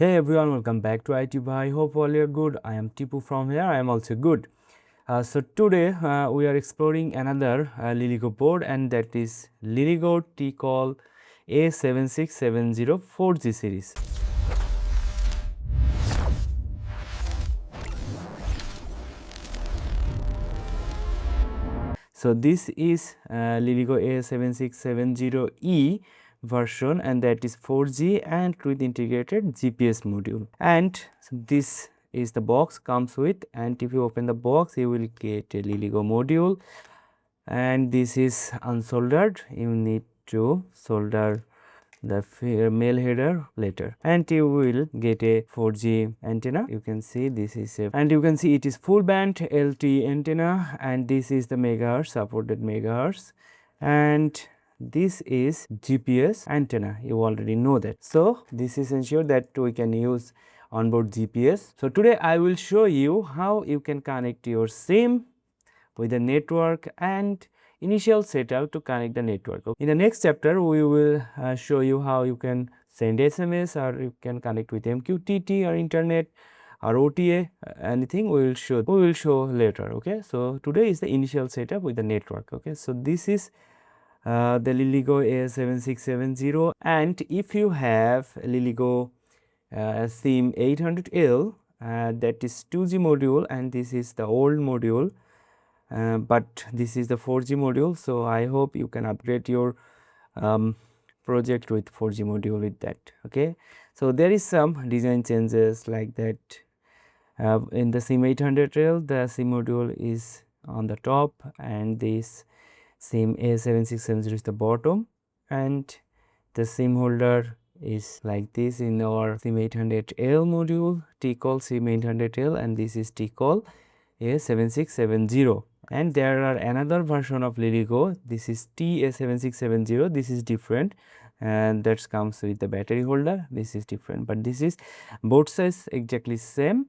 Hey everyone, welcome back to IT Bhai. Hope all you're good. I am Tipu from here. I am also good. So today we are exploring another LilyGo board, and that is LilyGo T-Call A7670 4G series. So this is LilyGo A7670E version, and that is 4G and with integrated GPS module. And this is the box comes with, and if you open the box you will get a LilyGo module, and this is unsoldered. You need to solder the male header later, and you will get a 4G antenna. You can see this is a, and you can see it is full band LTE antenna, and this is the megahertz, supported megahertz, and this is GPS antenna. You already know that. So this is ensure that we can use onboard GPS. So today I will show you how you can connect your SIM with the network and initial setup to connect the network. In the next chapter, we will show you how you can send SMS, or you can connect with MQTT or internet or OTA, anything we will show later. Okay, so today is the initial setup with the network. Okay, so this is the LilyGo A7670, and if you have LilyGo SIM800L, that is 2G module, and this is the old module. But this is the 4G module, so I hope you can upgrade your project with 4G module with that. Okay, so there is some design changes like that. In the SIM800L, the SIM module is on the top, and this SIM A7670 is the bottom, and the SIM holder is like this in our SIM800L module, T-Call SIM800L, and this is T-Call A7670. And there are another version of LilyGo. This is TA7670. This is different, and that comes with the battery holder. This is different, but this is both sides exactly same,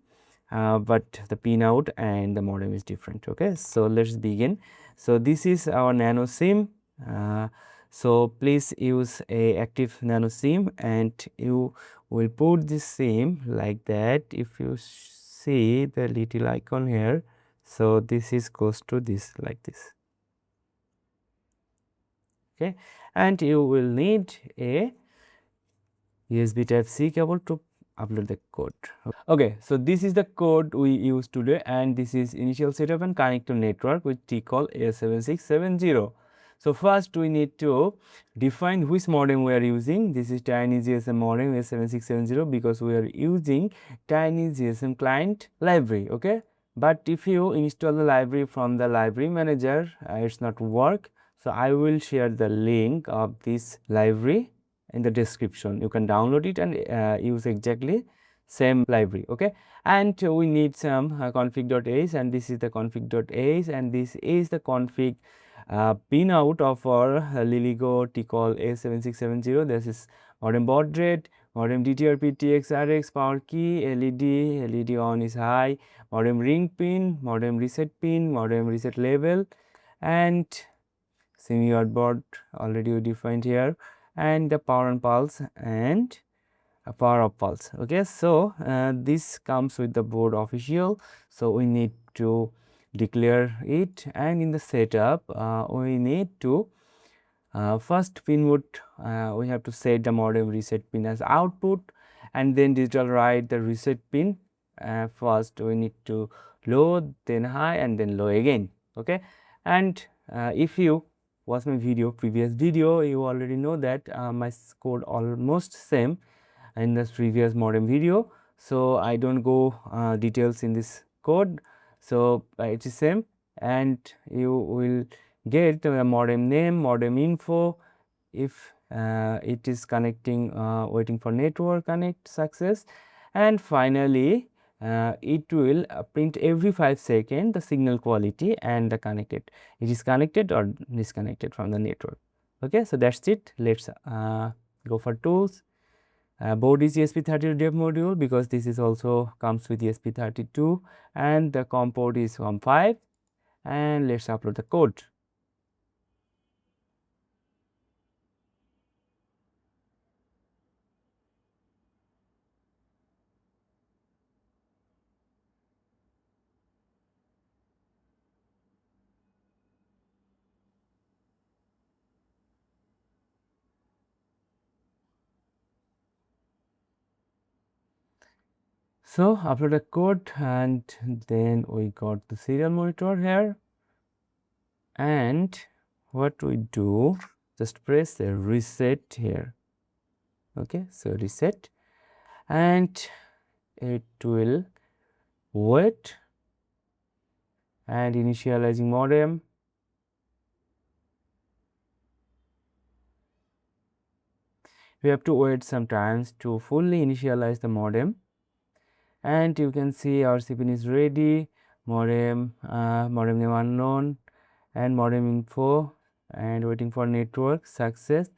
but the pinout and the modem is different. Okay, so let's begin. So this is our Nano SIM. So please use a active Nano SIM, and you will put this SIM like that. If you see the little icon here, so this is goes to this like this. Okay, and you will need a USB type C cable to upload the code. Okay, so this is the code we use today, and this is initial setup and connect to network with T-Call A7670. So first we need to define which modem we are using. This is TinyGSM modem A7670, because we are using TinyGSM client library. Okay, but if you install the library from the library manager, it's not work. So I will share the link of this library in the description. You can download it and use exactly same library. Okay, and we need some config.h, and this is the config.h, and this is the config pinout of our LilyGo T-Call A7670. This is modem baud rate, modem DTRP TXRX, power key, LED on is high, modem ring pin, modem reset pin, modem reset level, and semi-watt baud already we defined here, and the power on pulse and a power of pulse. Okay, so this comes with the board official, so we need to declare it, and in the setup we need to first pin mode, we have to set the modem reset pin as output, and then digital write the reset pin. First we need to low, then high, and then low again. Okay, and if you watch my previous video, you already know that my code almost same in the previous modem video, so I don't go details in this code. So it is same, and you will get the modem name, modem info, if it is connecting, waiting for network connect success, and finally it will print every 5 seconds the signal quality and the connected, it is connected or disconnected from the network. Okay, so that's it. Let's go for tools. Board is ESP32 dev module, because this is also comes with ESP32, and the COM port is COM5, and let's upload the code. So upload a code, and then we got the serial monitor here, and what we do, just press the reset here. Okay, so reset, and it will wait, and initializing modem. We have to wait sometimes to fully initialize the modem, and you can see our CPIN is ready. Modem name unknown, and modem info, and waiting for network success.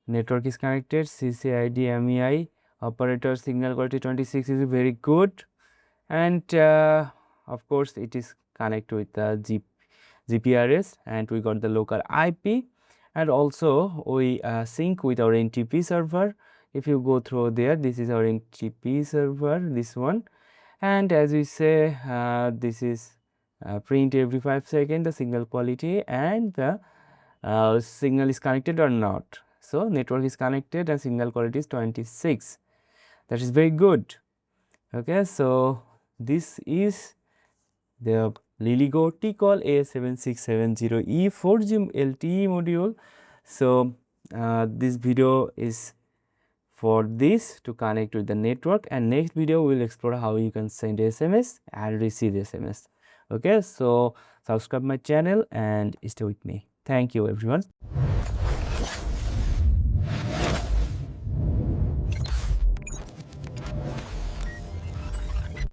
Network is connected. CCID MEI operator signal quality 26 is very good, and of course it is connected with the GPRS, and we got the local IP, and also we sync with our NTP server. If you go through there, this is our NTP server, this one, and as we say, this is print every 5 seconds the signal quality, and the signal is connected or not. So network is connected and signal quality is 26. That is very good. Okay, so this is the LilyGo T-Call A7670E 4G LTE module. So this video is for this to connect with the network, and next video we will explore how you can send SMS and receive SMS. Okay, so subscribe my channel and stay with me. Thank you everyone.